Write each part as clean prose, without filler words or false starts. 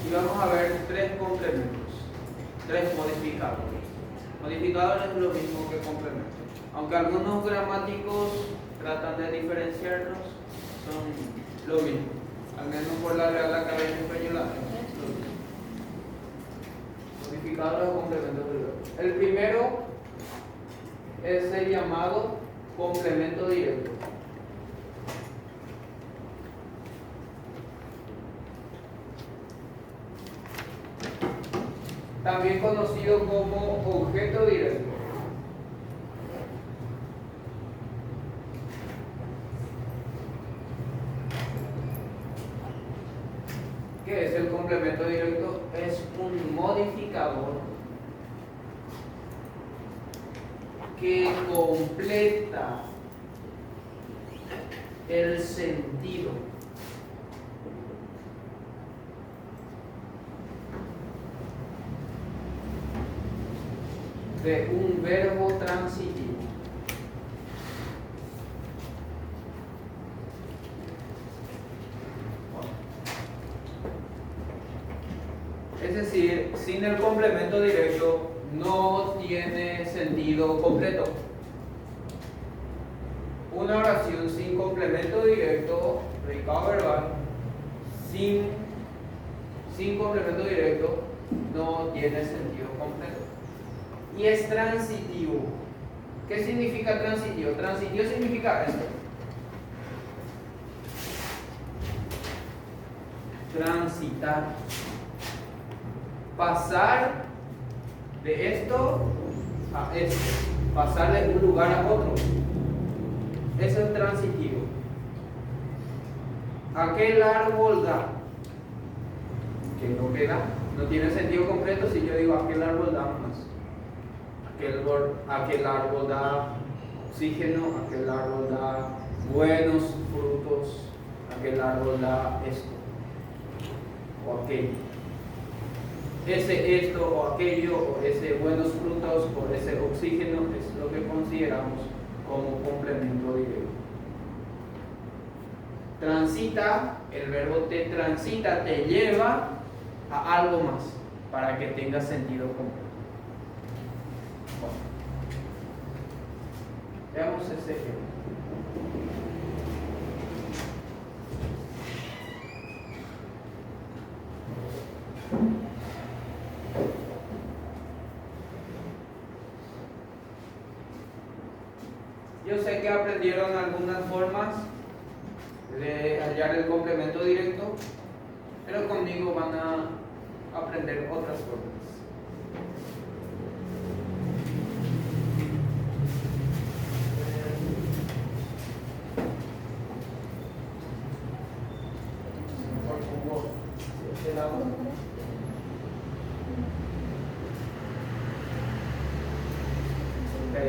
Y vamos a ver tres complementos, tres modificadores. Modificadores es lo mismo que complementos. Aunque algunos gramáticos tratan de diferenciarlos, son lo mismo. Al menos por la Real Academia Española es lo mismo. Modificadores o complementos del verbo. El primero es el llamado complemento directo. También conocido como objeto directo. ¿Qué es el complemento directo? Es un modificador que completa el sentido de un verbo transitivo. Es decir, sin el complemento directo no tiene sentido completo. Una oración sin complemento directo, predicado verbal, sin complemento directo, no tiene sentido completo. Y es transitivo. ¿Qué significa transitivo? Transitivo significa esto. Transitar. Pasar de esto a esto. Pasar de un lugar a otro. Eso es transitivo. Aquel árbol da. ¿Qué es lo que da? No tiene sentido completo si yo digo aquel árbol da más. Aquel árbol da oxígeno, aquel árbol da buenos frutos, aquel árbol da esto o aquello. Ese esto o aquello, o ese buenos frutos, o ese oxígeno es lo que consideramos como complemento directo. Transita, el verbo te transita, te lleva a algo más para que tenga sentido completo. Bueno, veamos ese ejemplo. Yo sé que aprendieron algunas formas de hallar el complemento directo, pero conmigo van a aprender otras formas.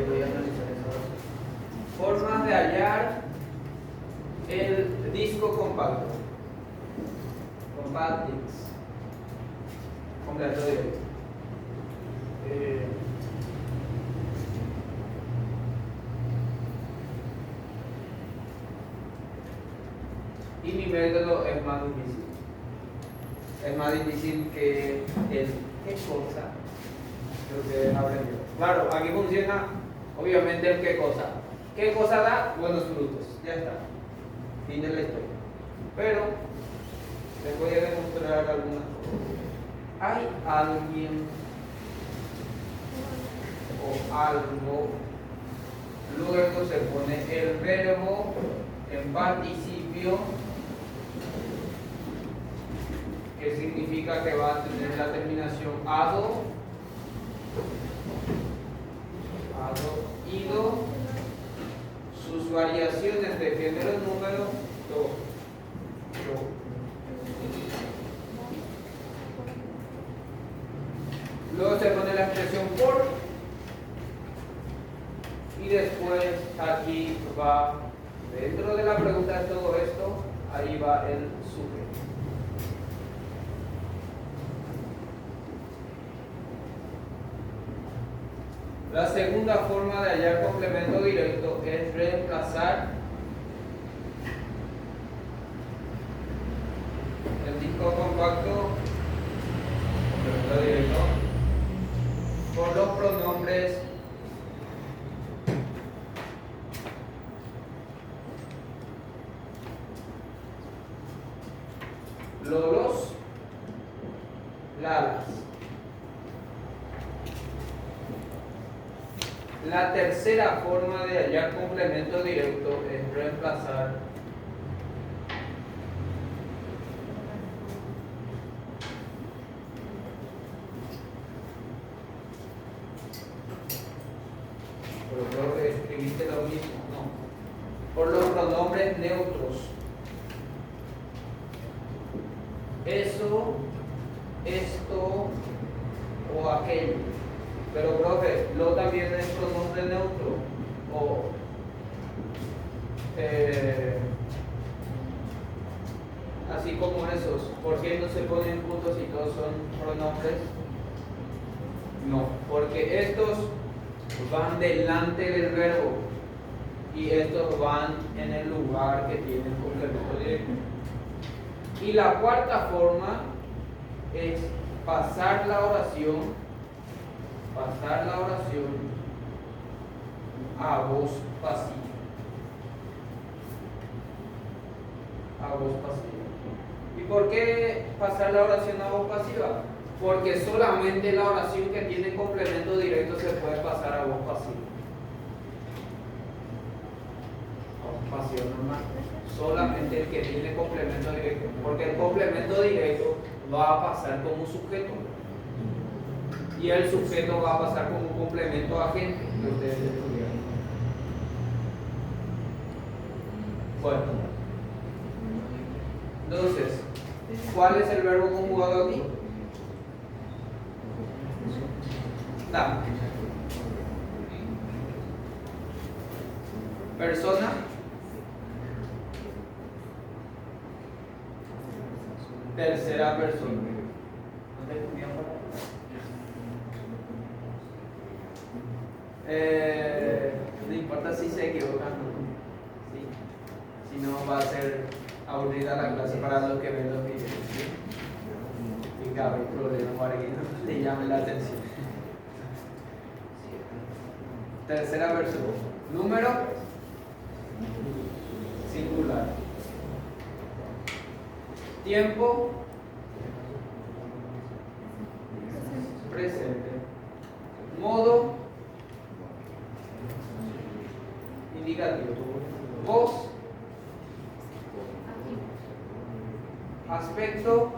Voy a analizar eso. Formas de hallar el disco compacto. Compact disc. Completo directo. Y mi método es más difícil. Es más difícil que el qué cosa lo que aprendió. Claro, aquí funciona obviamente el qué cosa. ¿Qué cosa da? Buenos frutos. Ya está. Fin de la historia. Pero les voy a demostrar algunas cosas. ¿Hay alguien o algo? Luego se pone el verbo en participio, que significa que va a tener la terminación ado, ido, sus variaciones de género número, do, yo. Luego se pone la expresión por y después aquí va, dentro de la pregunta de todo esto, ahí va el sujeto. La segunda forma de hallar complemento directo es reemplazar el disco compacto lolos, lalas. La tercera forma de hallar complemento directo es reemplazar pero creo que escribiste lo mismo, no, por los pronombres neutros. Eso, esto o aquello. Pero profe, lo también es pronombre neutro o así como esos. ¿Por qué no se ponen puntos y todos son pronombres? No, porque estos van delante del verbo y estos van en el lugar que tiene el complemento directo. Y la cuarta forma es pasar la oración a voz pasiva. A voz pasiva. ¿Y por qué pasar la oración a voz pasiva? Porque solamente la oración que tiene complemento directo se puede pasar a voz pasiva. A voz pasiva normal. Solamente el que tiene complemento directo. Porque el complemento directo va a pasar como sujeto. Y el sujeto va a pasar como un complemento agente que ustedes estudiaron. Bueno, entonces, ¿cuál es el verbo conjugado aquí? Da. Persona. Tercera persona. No importa si se equivocan, ¿sí? Si no va a ser aburrida la clase para los que ven los videos, ¿sí? Y cabe problema para que no le llame la atención. Tercera persona. Número singular. Tiempo presente. Modo indicativo. Voz. Aspecto.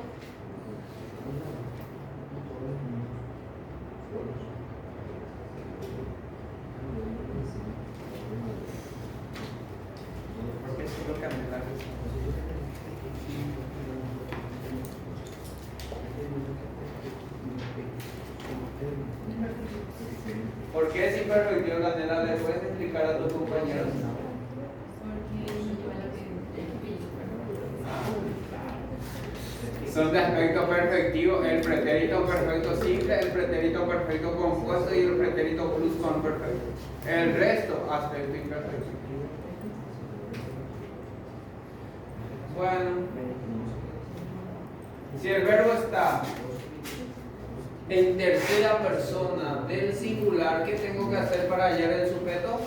Porque eso lo cambié la ¿por qué es imperfectivo, Canela? ¿Le puedes explicar a tus compañeros? Son de aspecto perfectivo el pretérito perfecto simple, el pretérito perfecto compuesto y el pretérito pluscuamperfecto. El resto, aspecto imperfecto. Bueno, si el verbo está en tercera persona del singular, ¿qué tengo que hacer para hallar el sujeto?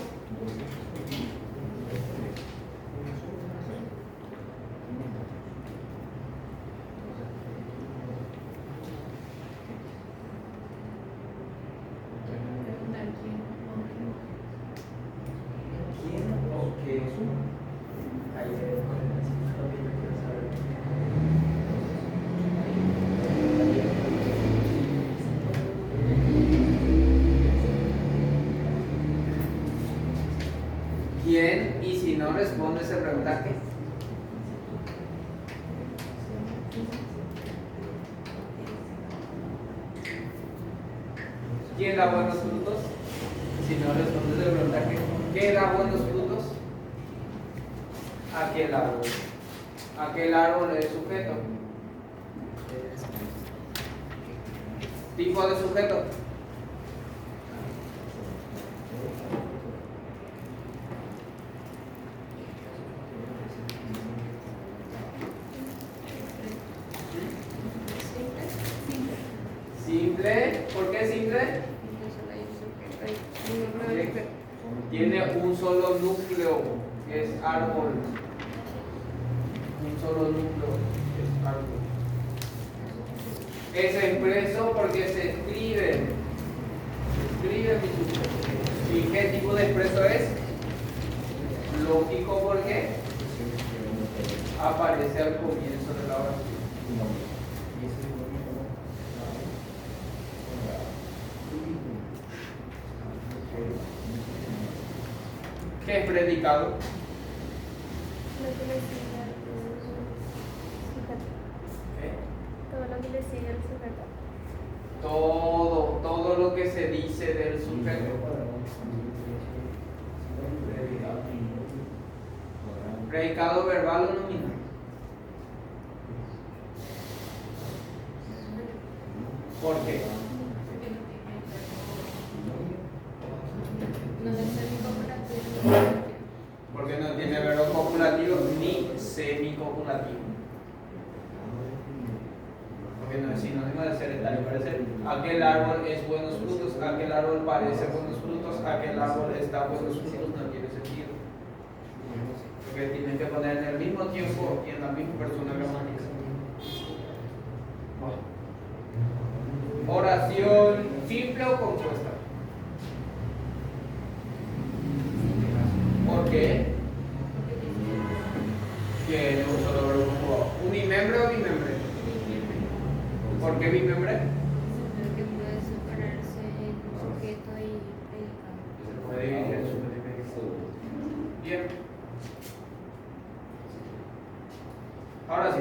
¿Quién? Y si no responde, se pregunta qué. ¿Quién da buenos frutos? Si no responde, se pregunta qué. ¿Qué da buenos frutos? Aquel árbol. Aquel árbol es sujeto. Tipo de sujeto. Simple. ¿Por qué simple? Tiene un solo núcleo, que es árbol. Un solo núcleo, que es árbol. Es expreso porque se escribe. Se escribe mi sujeto. ¿Y qué tipo de expreso es? Lógico porque aparece al comienzo de la oración. ¿Qué es predicado? Lo que le sigue al sujeto. ¿Qué? Todo lo que le sigue al sujeto. Todo lo que se dice del sujeto. Predicado. ¿Predicado verbal o nominal? ¿Por qué? Porque no tiene verbo copulativo ni semicopulativo. Porque no es sinónimo de ser tal y parecer. Aquel árbol es buenos frutos, aquel árbol parece buenos frutos, aquel árbol está buenos frutos, no tiene sentido. Porque tienes que poner en el mismo tiempo y en la misma persona gramática. Bueno. Oración simple o compuesta. ¿Por qué? Tiene un solo verbo conjugado. ¿Unimembre o bimembre? ¿Por qué bimembre? Porque puede separarse en sujeto y predicado. Se puede dividir en sujeto y predicado. Bien. Ahora sí,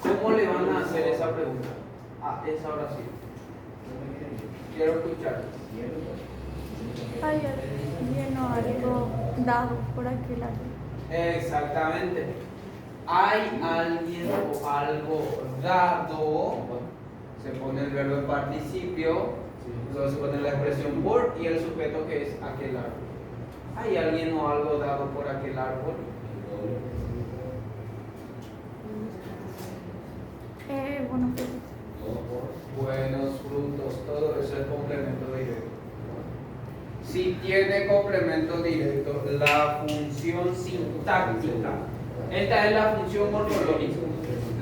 ¿cómo le van a hacer esa pregunta a esa oración? Quiero escuchar. Hay alguien o algo dado por aquel árbol. Exactamente. Hay alguien o algo dado. Se pone el verbo en participio, luego se pone la expresión por y el sujeto que es aquel árbol. Hay alguien o algo dado por aquel árbol. Buenos frutos. Buenos frutos, todo eso es complemento directo. Si tiene complemento directo, la función sintáctica, esta es la función morfológica.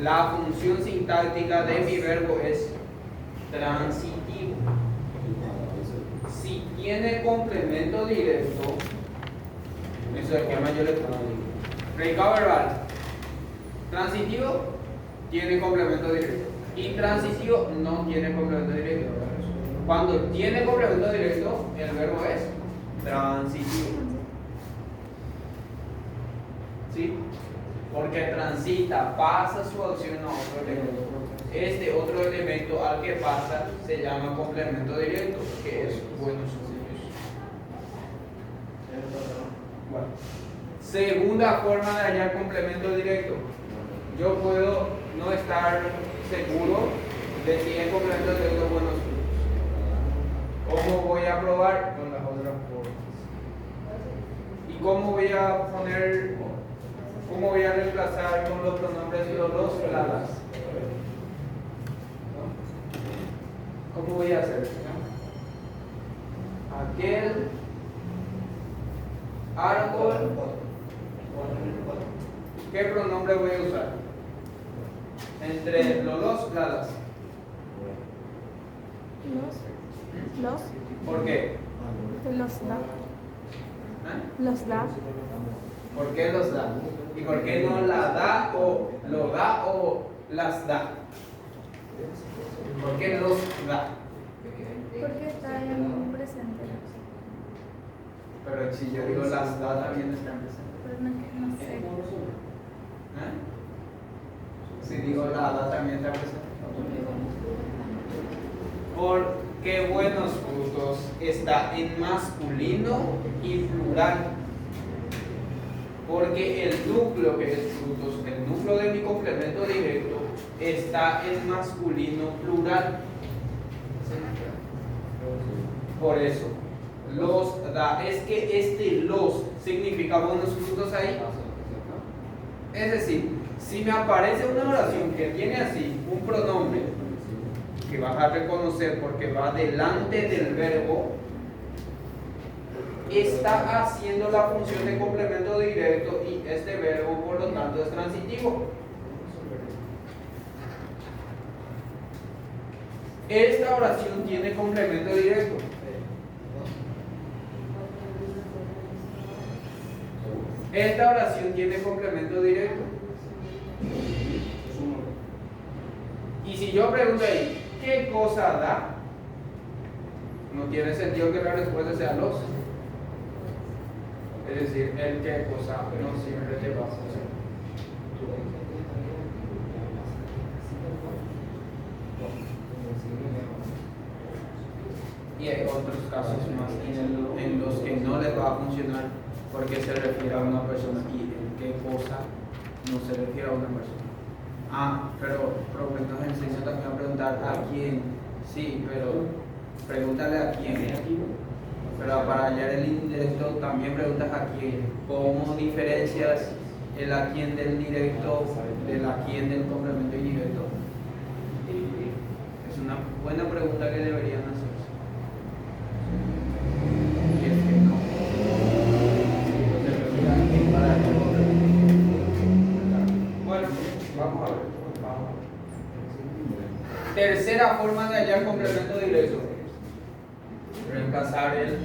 La función sintáctica de mi verbo es transitivo. Si tiene complemento directo, eso es el que más yo le pongo. Predicado verbal, transitivo tiene complemento directo. Intransitivo no tiene complemento directo. Cuando tiene complemento directo, el verbo es transitivo. ¿Sí? Porque transita, pasa su acción a otro elemento. Este otro elemento al que pasa se llama complemento directo, que es buenos frutos. Bueno. Segunda forma de hallar complemento directo. Yo puedo no estar seguro de si es complemento directo buenos frutos. ¿Cómo voy a probar? Con las otras formas. ¿Y cómo voy a poner, cómo voy a reemplazar con los pronombres los dos ladas? ¿Cómo voy a hacer? Aquel árbol. ¿Qué pronombre voy a usar? Entre los dos ladas. Los. ¿Por qué? Los da. Los da. ¿Por qué los da? ¿Y por qué no la da o lo da o las da? ¿Por qué los da? Porque está en un presente. Pero si yo digo las da también está en presente. Pero no sé. Si digo la da también está presente. Porque buenos frutos está en masculino y plural. Porque el núcleo que es frutos, el núcleo de mi complemento directo, está en masculino plural. Por eso, los da. Es que este los significa buenos frutos ahí. Es decir, si me aparece una oración que tiene así un pronombre que vas a reconocer porque va delante del verbo, está haciendo la función de complemento directo y este verbo por lo tanto es transitivo. Esta oración tiene complemento directo. Esta oración tiene complemento directo. Y si yo pregunto ahí, ¿qué cosa da? No tiene sentido que la respuesta sea los. Es decir, el qué cosa no siempre te va a hacer. Y hay otros casos más en los que no les va a funcionar porque se refiere a una persona y en qué cosa no se refiere a una persona. Pero nos enseña también a preguntar a quién. Sí, pero pregúntale a quién. Pero para hallar el indirecto también preguntas a quién. ¿Cómo diferencias el a quién del directo del a quién del complemento indirecto? Es una buena pregunta que deberían hacerse. Y es que no. Bueno, vamos a ver. Tercera forma de hallar complemento directo. Reemplazar el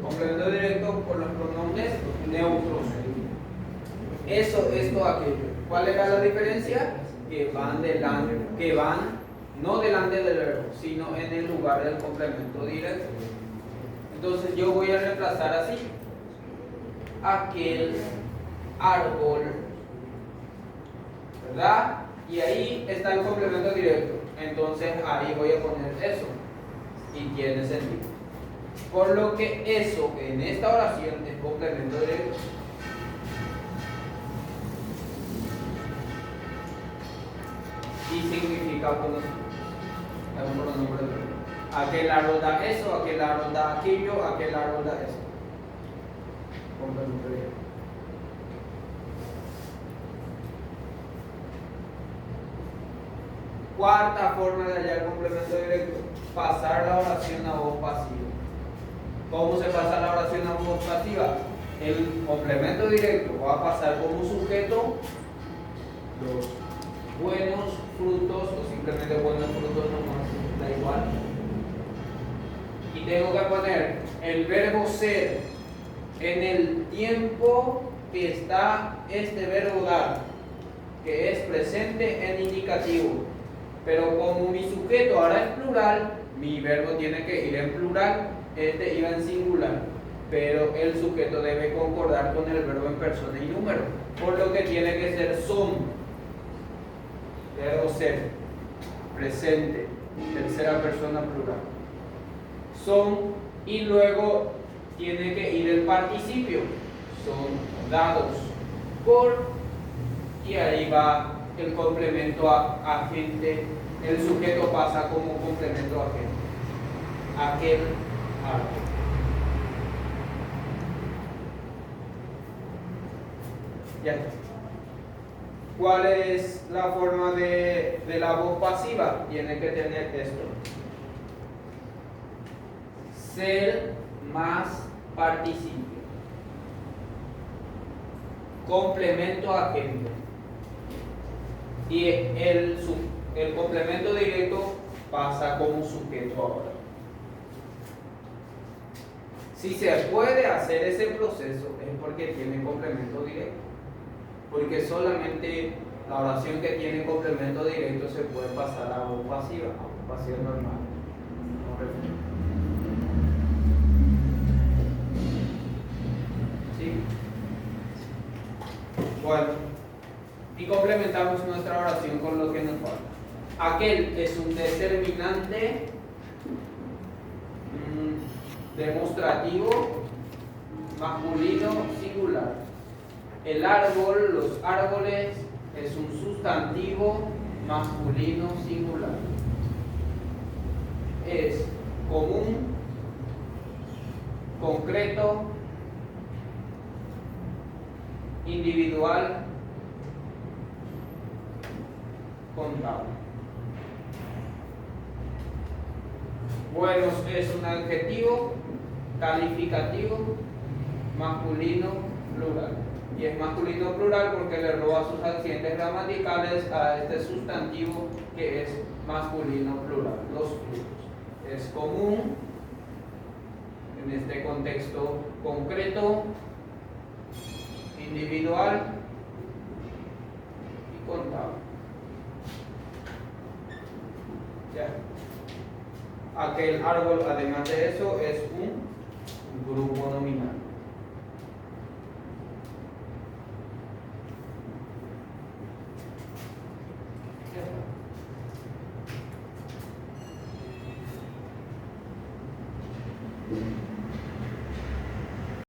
complemento directo por los pronombres neutros. Eso, esto, aquello. ¿Cuál era la diferencia? Que van no delante del verbo, sino en el lugar del complemento directo. Entonces yo voy a reemplazar así: aquel árbol, ¿verdad? Y ahí está el complemento directo. Entonces ahí voy a poner eso. Y tiene sentido. Por lo que eso en esta oración es complemento directo. Y significa conocimiento. Es un pronombre de verbo. Aquel árbol da eso, aquel árbol da aquello, aquel árbol da eso. Complemento directo. Cuarta forma de hallar complemento directo: pasar la oración a voz pasiva. ¿Cómo se pasa la oración a voz pasiva? El complemento directo va a pasar como sujeto los buenos frutos, o simplemente buenos frutos nomás, da igual. Y tengo que poner el verbo ser en el tiempo que está este verbo dar, que es presente en indicativo. Pero como mi sujeto ahora es plural, mi verbo tiene que ir en plural, este iba en singular. Pero el sujeto debe concordar con el verbo en persona y número, por lo que tiene que ser son. Verbo ser, presente, tercera persona plural. Son, y luego tiene que ir el participio. Son dados por, y ahí va el complemento agente. El sujeto pasa como complemento agente. Aquel árbol. Ya está. ¿Cuál es la forma de la voz pasiva? Tiene que tener esto: ser más participio. Complemento agente. Y el complemento directo pasa como sujeto ahora. Si se puede hacer ese proceso es porque tiene complemento directo. Porque solamente la oración que tiene complemento directo se puede pasar a voz pasiva normal. ¿Sí? Bueno, y complementamos nuestra oración con lo que nos falta. Aquel es un determinante demostrativo masculino singular. El árbol, los árboles, es un sustantivo masculino singular. Es común, concreto, individual, contable. Buenos es un adjetivo calificativo masculino plural. Y es masculino plural porque le roba sus accidentes gramaticales a este sustantivo que es masculino, plural, los fluidos. Es común en este contexto concreto, individual y contable. Ya. Aquel árbol, además de eso, es un grupo nominal.